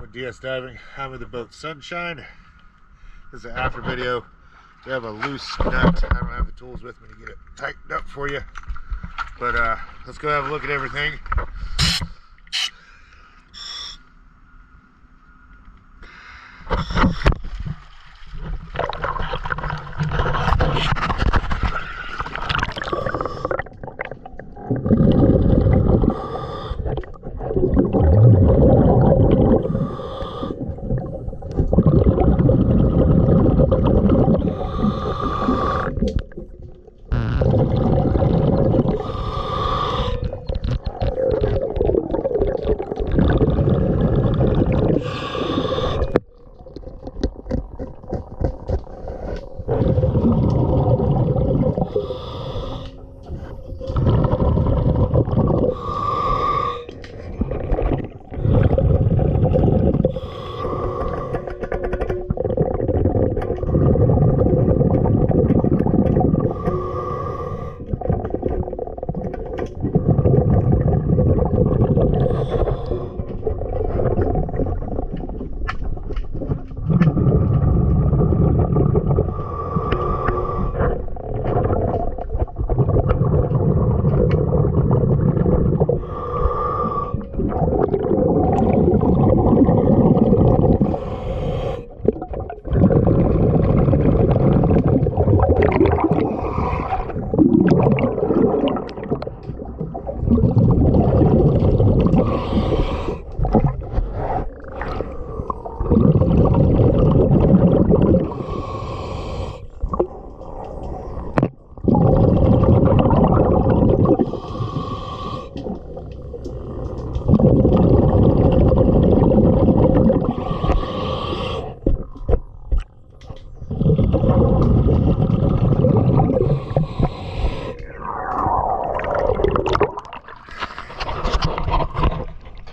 with DS Diving. I'm with the boat Sunshine. This is an after video. We have a loose nut. I don't have the tools with me to get it tightened up for you. But let's go have a look at everything.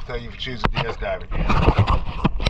Thank you for choosing DS Diving.